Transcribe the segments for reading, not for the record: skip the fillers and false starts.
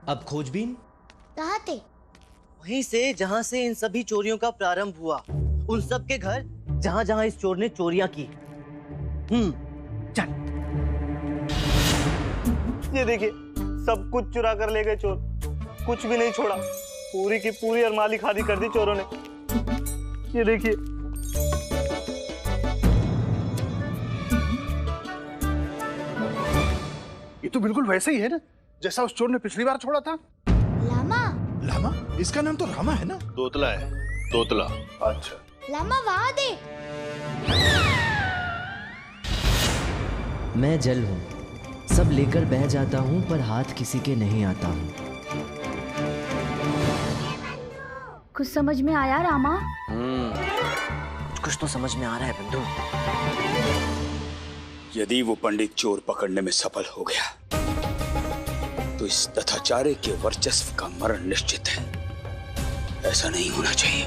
अब खोजबीन कहाँ थे? वहीं से जहाँ से इन सभी चोरियों का प्रारंभ हुआ, उन सब के घर जहाँ जहाँ इस चोर ने चोरियां की। चल। ये देखिए, सब कुछ चुरा कर ले गए चोर, कुछ भी नहीं छोड़ा। पूरी की पूरी अलमारी खाली कर दी चोरों ने। ये देखिए। ये तो बिल्कुल वैसे ही है ना जैसा उस चोर ने पिछली बार छोड़ा था। लामा। लामा? इसका नाम तो रामा है ना? तोतला है, तोतला। अच्छा। लामा वहाँ देख। मैं जल हूँ, सब लेकर बह जाता हूँ पर हाथ किसी के नहीं आता हूँ। कुछ समझ में आया रामा? कुछ तो समझ में आ रहा है बंधु। यदि वो पंडित चोर पकड़ने में सफल हो गया तो इस तथाचार्य के वर्चस्व का मरण निश्चित है। ऐसा नहीं होना चाहिए।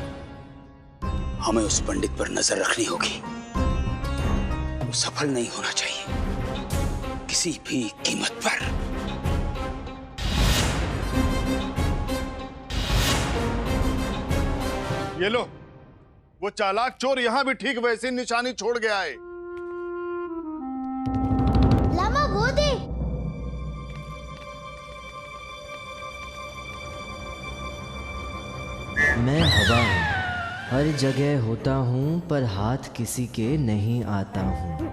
हमें उस पंडित पर नजर रखनी होगी। वो सफल नहीं होना चाहिए किसी भी कीमत पर। ये लो, वो चालाक चोर यहाँ भी ठीक वैसी निशानी छोड़ गया है। लामा वो देख। मैं हवा हूँ, हर जगह होता हूँ पर हाथ किसी के नहीं आता हूँ।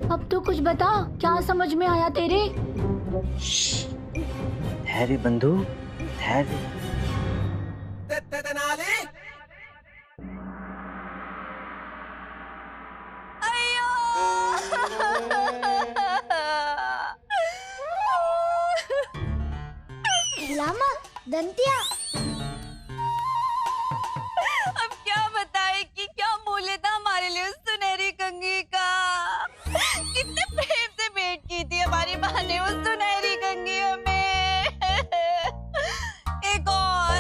अब तो कुछ बता, क्या समझ में आया तेरे? ठहरे बंधु, ठहरे। लामा दंतिया। अब क्या बताए कि क्या मूल्य था हमारे लिए उस सुनहरी कंघी का। कितने प्रेम से भेंट की थी हमारी माँ ने उस सुनहरी कंघी हमें। एक और।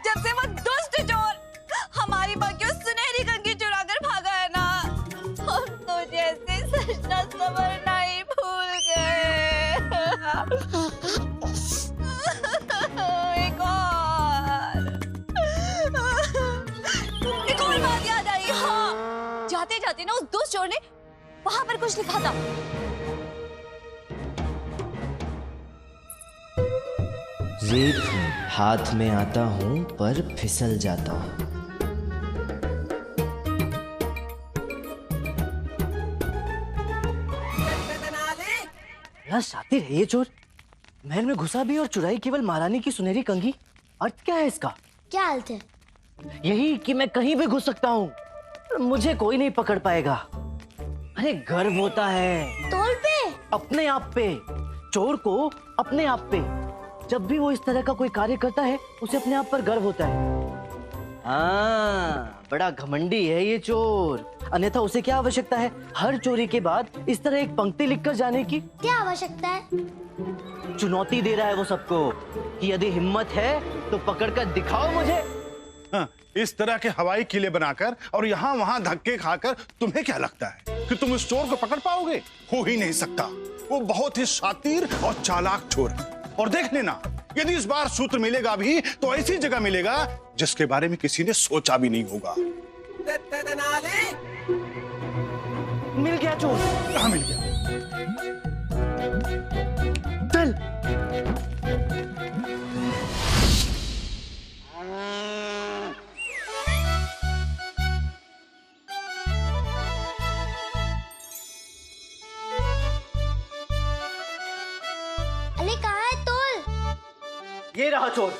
जब से वो दुष्ट चोर हमारी माँ की उस सुनहरी कंघी चुरा कर भागा है ना, हम तो जैसे सजना संवरना ही भूल गए। एक और बात याद आई। हाँ, जाते जाते ना उस दुष्ट चोर ने वहां पर कुछ लिखा था। रेत हूँ, हाथ में आता हूँ पर फिसल जाता हूँ। शातिर है ये चोर। महल में घुसा भी और चुराई केवल महारानी की सुनहरी कंघी। अर्थ क्या है इसका? क्या हालत है? यही कि मैं कहीं भी घुस सकता हूँ, मुझे कोई नहीं पकड़ पाएगा। अरे गर्व होता है तोल पे। अपने आप पे, चोर को अपने आप पे। जब भी वो इस तरह का कोई कार्य करता है उसे अपने आप पर गर्व होता है। हाँ, बड़ा घमंडी है ये चोर। अन्यथा उसे क्या आवश्यकता है हर चोरी के बाद इस तरह एक पंक्ति लिखकर जाने की? क्या आवश्यकता है? चुनौती दे रहा है वो सबको कि यदि हिम्मत है तो पकड़कर दिखाओ मुझे। हाँ, इस तरह के हवाई किले बनाकर और यहाँ वहाँ धक्के खाकर तुम्हें क्या लगता है कि तुम इस चोर को पकड़ पाओगे? हो ही नहीं सकता। वो बहुत ही शातिर और चालाक चोर है। और देख लेना, यदि इस बार सूत्र मिलेगा भी तो ऐसी जगह मिलेगा जिसके बारे में किसी ने सोचा भी नहीं होगा। मिल गया चोर। कहाँ मिल गया? चल। अरे कहाँ है तोल? ये रहा चोर।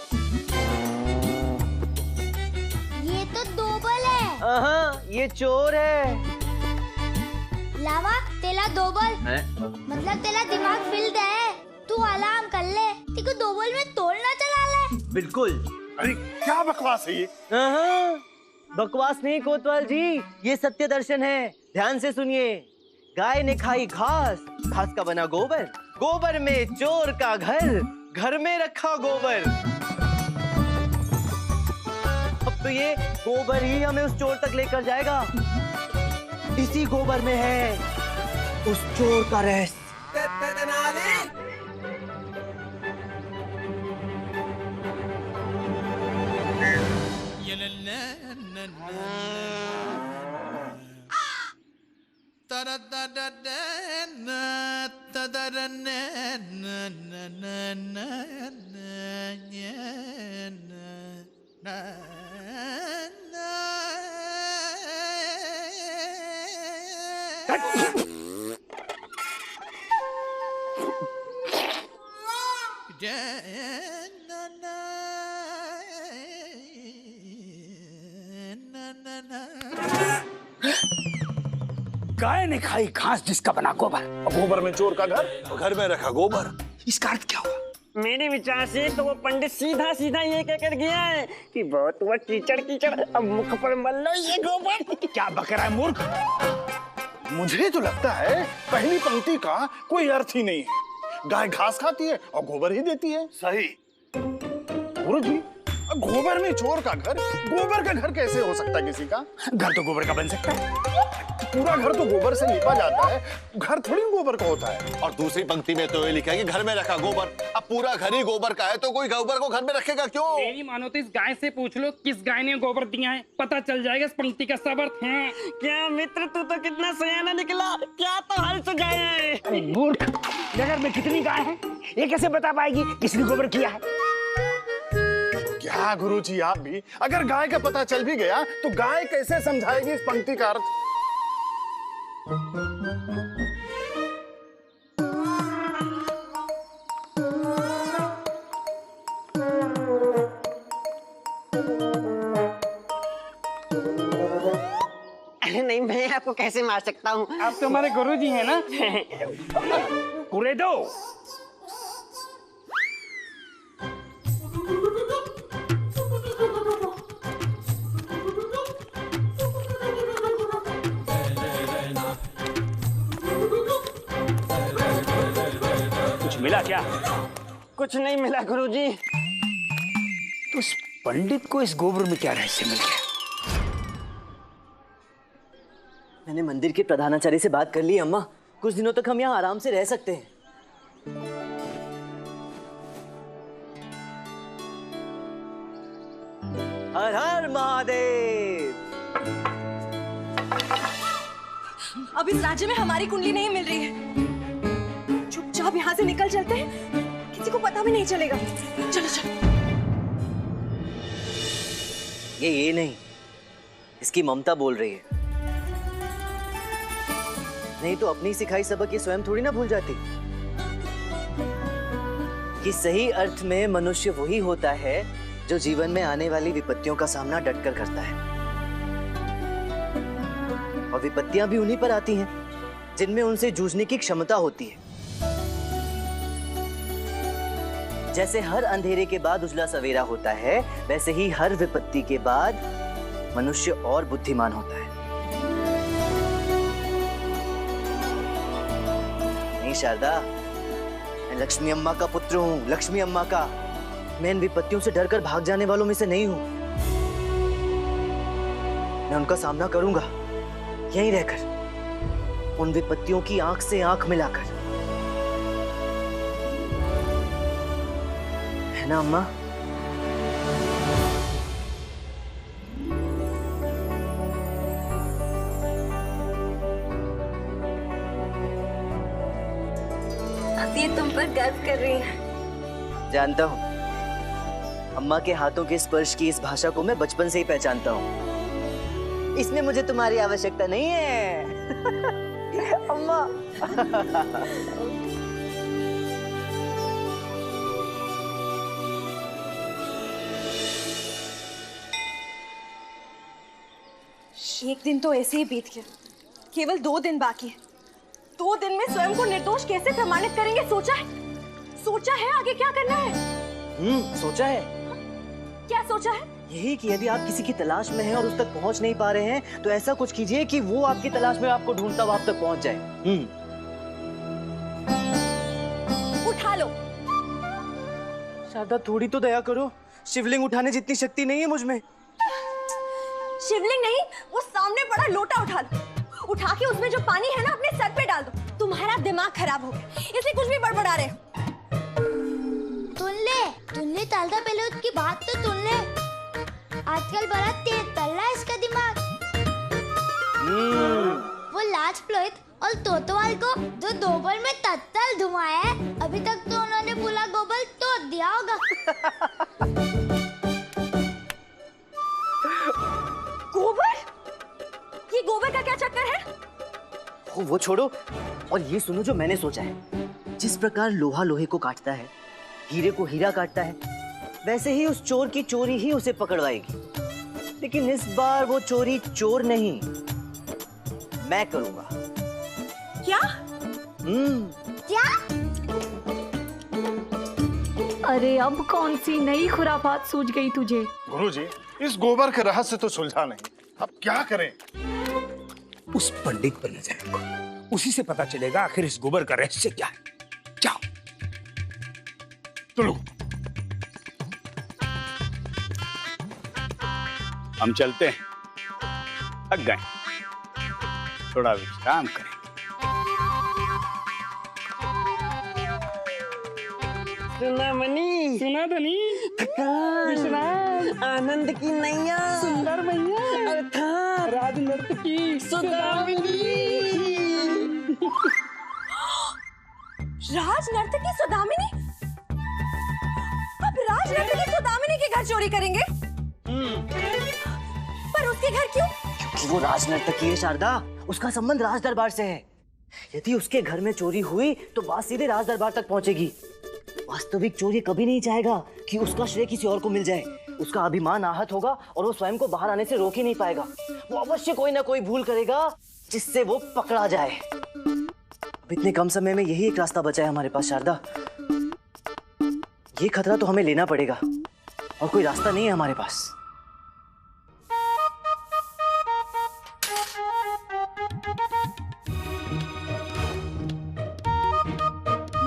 ये तो दोबल है। ये चोर है। लावा तेला दोबल मतलब तेला दिमाग फिल्ड है। तू अलार्म कर ले, तेको दोबल में तोड़ना चला ले। बिल्कुल। अरे क्या बकवास है ये? बकवास नहीं कोतवाल जी, ये सत्य दर्शन है। ध्यान से सुनिए। गाय ने खाई घास, घास का बना गोबर, गोबर में चोर का घर, घर में रखा गोबर। तो ये गोबर ही हमें उस चोर तक लेकर जाएगा। इसी गोबर में है उस चोर का रहस्य। गाय ने खाई घास जिसका बना गोबर, गोबर में चोर का घर, घर में रखा गोबर। इसका अर्थ क्या हुआ? मेरे विचार से तो वो पंडित सीधा सीधा ये कहकर गया है कि बहुत हुआ कीचड़ कीचड़, अब मुख पर मल लो ये गोबर। क्या बक रहा है मूर्ख? मुझे तो लगता है पहली पंक्ति का कोई अर्थ ही नहीं है। गाय घास खाती है और गोबर ही देती है। सही। गुरुजी, गोबर में चोर का घर, गोबर का घर कैसे हो सकता है किसी का? घर तो गोबर का बन सकता है। पूरा घर तो गोबर से लिपा जाता है, घर थोड़ी गोबर का होता है। और दूसरी पंक्ति में तो ये लिखा है कि घर में रखा गोबर। अब पूरा घर ही गोबर का है तो कोई गोबर को घर में रखेगा क्यों? मेरी मानो तो इस गाय से पूछ लो किस गाय ने गोबर दिया है, पता चल जाएगा इस पंक्ति का सब अर्थ है। क्या मित्र, तू तो कितना सयाना निकला, क्या तो हल सुझाया है। मूर्ख, नगर में कितनी गाय है, ये कैसे बता पाएगी किसने गोबर किया है? क्या गुरुजी आप भी, अगर गाय का पता चल भी गया तो गाय कैसे समझाएगी इस पंक्ति का अर्थ? अरे नहीं, मैं आपको कैसे मार सकता हूँ, आप तो हमारे गुरुजी हैं ना। पूरे दो। कुछ मिला क्या? कुछ नहीं मिला गुरुजी। तो उस पंडित को इस गोबर में क्या रहस्य मिल गया? मैंने मंदिर के प्रधानाचार्य से बात कर ली अम्मा, कुछ दिनों तक हम यहाँ आराम से रह सकते हैं। हर हर महादेव। अब इस राज्य में हमारी कुंडली नहीं मिल रही है, चुपचाप यहाँ से निकल चलते हैं, किसी को पता भी नहीं चलेगा। चलो चलो। ये नहीं, इसकी ममता बोल रही है। नहीं तो अपनी सिखाई सबक ये स्वयं थोड़ी ना भूल जाती कि सही अर्थ में मनुष्य वही होता है जो जीवन में आने वाली विपत्तियों का सामना डटकर करता है। और विपत्तियां भी उन्हीं पर आती हैं जिनमें उनसे जूझने की क्षमता होती है। जैसे हर अंधेरे के बाद उजला सवेरा होता है, वैसे ही हर विपत्ति के बाद मनुष्य और बुद्धिमान होता है। नहीं शारदा, मैं लक्ष्मी अम्मा का पुत्र हूँ, लक्ष्मी अम्मा का। मैं इन विपत्तियों से डरकर भाग जाने वालों में से नहीं हूँ। मैं उनका सामना करूंगा, यहीं रहकर, उन विपत्तियों की आंख से आंख मिलाकर। है ना अम्मा? ये तुम पर गर्व कर रही है। जानता हूँ, अम्मा के हाथों के स्पर्श की इस भाषा को मैं बचपन से ही पहचानता हूँ। इसमें मुझे तुम्हारी आवश्यकता नहीं है। अम्मा। एक दिन तो ऐसे ही बीत गया, केवल 2 दिन बाकी है। 2 दिन में स्वयं को निर्दोष कैसे प्रमाणित करेंगे? सोचा है? सोचा है आगे क्या करना है? सोचा है। क्या सोचा है? यही कि यदि आप किसी की तलाश में हैं और उस तक पहुंच नहीं पा रहे हैं, तो ऐसा कुछ कीजिए कि वो आपकी तलाश में आपको ढूंढता हुआ आप तक पहुंच जाए। उठा लो। शारदा, थोड़ी तो दया करो। शिवलिंग उठाने जितनी शक्ति नहीं है मुझ में। शिवलिंग नहीं, वो सामने पड़ा लोटा उठा लो, उठा के उसमें जो पानी है ना अपने सर पे डाल दो। तुम्हारा दिमाग खराब हो गया, इसलिए कुछ भी बड़बड़ा रहे हो। तुन ले तालदा, पहले उसकी बात तो सुन ले। आजकल बड़ा तेज चल रहा है इसका दिमाग। वो लाज प्लोहित और तोतवाल को जो दोबल में तत्तल धुआया है, अभी तक तो उन्होंने पूरा गोबर तोड़ दिया होगा। गोबर? ये गोबर का क्या चक्कर है? वो छोड़ो और ये सुनो जो मैंने सोचा है। जिस प्रकार लोहा लोहे को काटता है, हीरे को हीरा काटता है, वैसे ही उस चोर की चोरी ही उसे पकड़वाएगी। लेकिन इस बार वो चोरी चोर नहीं, मैं करूंगा। क्या? क्या? अरे अब कौन सी नई खुराफात सूझ गई तुझे? गुरुजी, इस गोबर के रहस्य तो सुलझा नहीं, अब क्या करें? उस पंडित पर नजर रखो, उसी से पता चलेगा आखिर इस गोबर का रहस्य क्या है। जाओ चलो। हम चलते हैं, थक गए, थोड़ा विश्राम करें। सुना मनी, सुना धनी, विश्राम, आनंद की नैया, सुंदर मैया, अर्थात राजनर्तकी सुदामिनी। राजनर्तकी सुदामिनी? अब राजनर्तकी सुदामिनी के घर चोरी करेंगे? पर उसके घर क्यों? क्योंकि वो राजनर्तकी है शारदा, उसका संबंध राज दरबार से है। यदि उसके घर में चोरी हुई तो बात सीधे राज दरबार तक पहुंचेगी। वास्तविक चोरी कभी नहीं चाहेगा कि उसका श्रेय किसी और को मिल जाए। उसका अभिमान आहत होगा और वो स्वयं को बाहर आने से रोक ही नहीं पाएगा। वो अवश्य कोई ना कोई भूल करेगा जिससे वो पकड़ा जाए। अब इतने कम समय में यही एक रास्ता बचा है हमारे पास शारदा। ये खतरा तो हमें लेना पड़ेगा और कोई रास्ता नहीं है हमारे पास।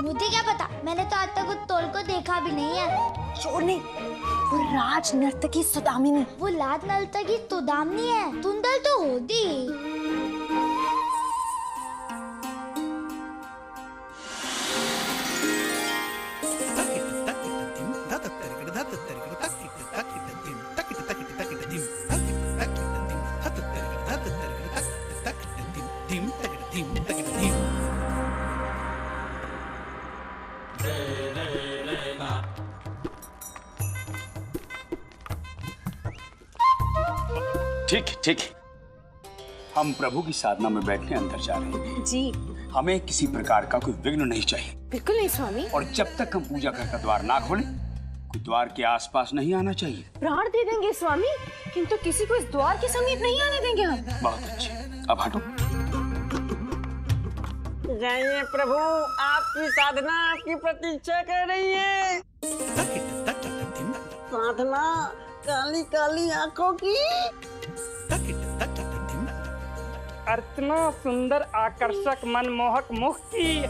मुझे क्या पता, मैंने तो आज तक उस तोल को देखा भी नहीं है। चोर नहीं, वो राजनर्तकी सुदामिनी। वो राजनर्तकी सुदामिनी है, सुंदर तो होती। ठीक ठीक, हम प्रभु की साधना में बैठने अंदर जा रहे हैं। जी। हमें किसी प्रकार का कोई विघ्न नहीं चाहिए। बिल्कुल नहीं स्वामी। और जब तक हम पूजा घर का द्वार ना खोलें, कोई द्वार के आसपास नहीं आना चाहिए। प्राण दे देंगे स्वामी, किंतु किसी को इस द्वार के समीप नहीं आने देंगे हम। बहुत अच्छे, अब हटो। जाइए प्रभु, आपकी साधना आपकी प्रतीक्षा कर रही है। साधना काली काली आंखों की, अर्चना सुंदर आकर्षक मनमोहक मुख की।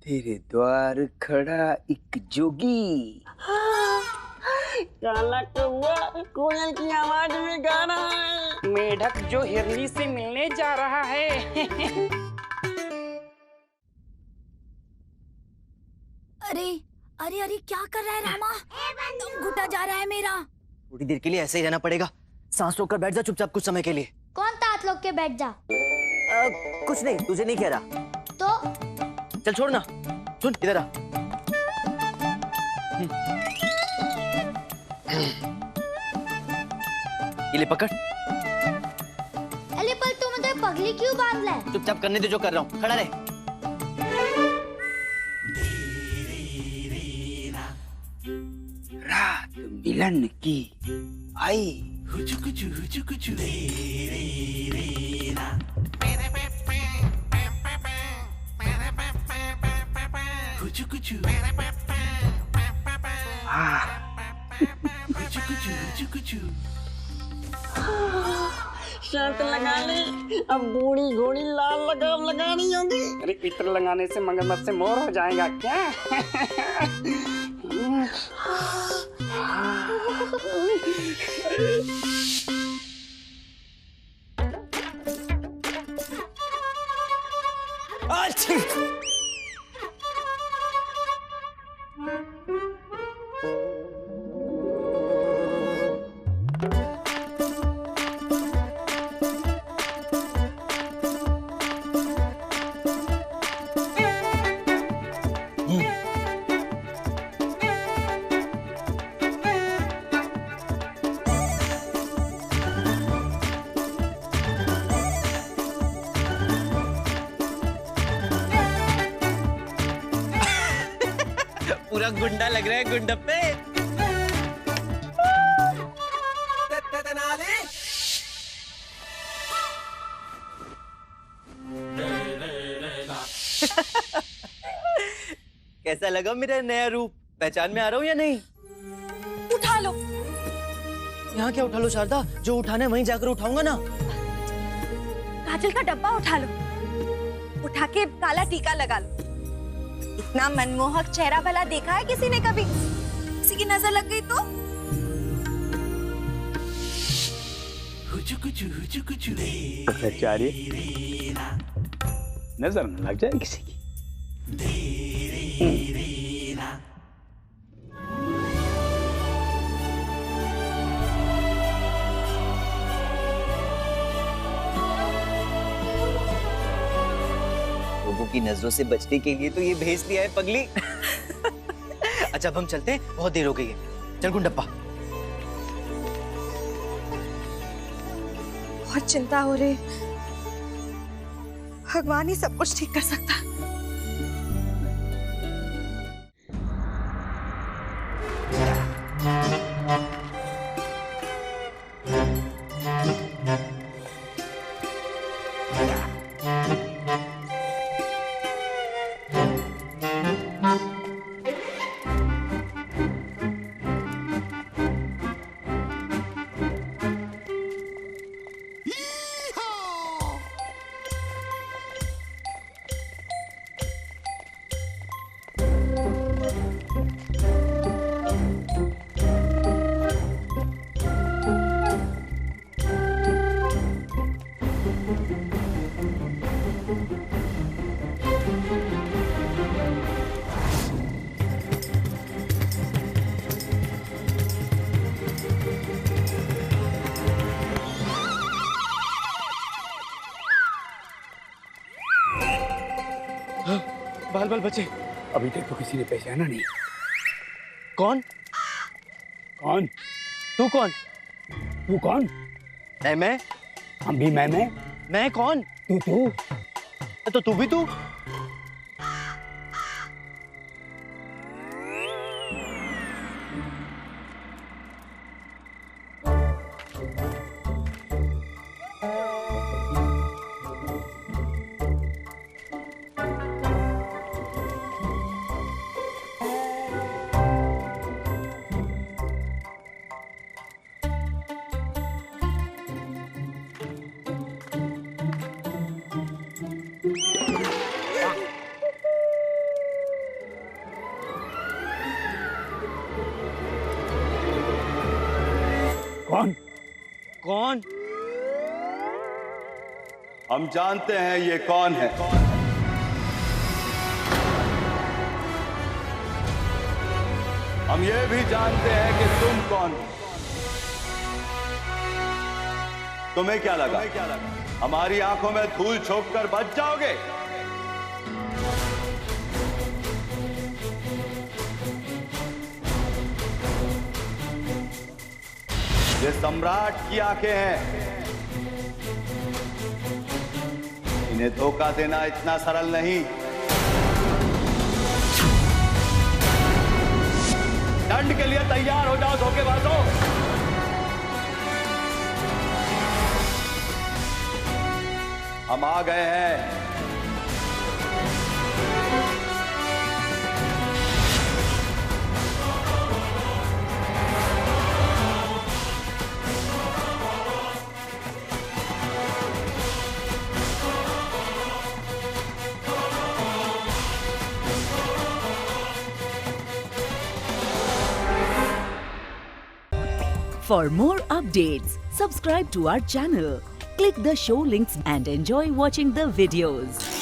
तेरे द्वार खड़ा एक जोगी, काला कौवा कोयल की आवाज में गा रहा है। मेढक जो हिरनी से मिलने जा रहा है। अरे अरे अरे, क्या कर रहा है रामा? दम घुटा जा रहा है मेरा। थोड़ी देर के लिए ऐसे ही रहना पड़ेगा। सांस रोक कर बैठ जा चुपचाप कुछ समय के लिए। कौन तात लोग के बैठ जा। कुछ नहीं, तुझे नहीं कह रहा। तो चल छोड़ ना, सुन इधर आ। ये ले पकड़। अरे पर तू मुझे पगली क्यों बांध रहा है? चुपचाप करने दे जो कर रहा हूँ, खड़ा रहे। रात मिलन की आई। शर्त लगा ले, अब बूढ़ी घोड़ी लाल लगाम लगानी होगी। अरे इत्र लगाने से मगरमच्छ से मोर हो जाएगा क्या? पूरा गुंडा लग रहा है गुंडप्पे। कैसा लगा मेरा नया रूप? पहचान में आ रहा हूँ या नहीं? उठा लो। यहाँ क्या उठा लो शारदा? जो उठाना है वहीं जाकर उठाऊंगा ना। काजल का डब्बा उठा लो, उठा के काला टीका लगा लो। इतना मनमोहक चेहरा भला देखा है किसी ने कभी? किसी की नजर लग गई तो? आचार्य, नजर न लग जाए किसी की। लोगों की नजरों से बचने के लिए तो ये भेज दिया है पगली। अच्छा अब हम चलते हैं, बहुत देर हो गई है। चल गुंडप्पा। बहुत चिंता हो रही। भगवान ही सब कुछ ठीक कर सकता है। बाल बाल बचे। अभी तक तो किसी ने पहचाना नहीं। कौन? कौन? तू कौन? तू कौन? मैं। हम भी मैं। मैं कौन? तू। तो तू भी तू। कौन? कौन? हम जानते हैं ये कौन है। हम ये भी जानते हैं कि तुम कौन हो। तुम्हें क्या लगा हमारी आंखों में धूल झोंक कर बच जाओगे? ये सम्राट की आंखें हैं। इन्हें धोखा देना इतना सरल नहीं। दंड के लिए तैयार हो जाओ धोखेबाजों। हम आ गए हैं। For more updates, subscribe to our channel, click the show links and enjoy watching the videos.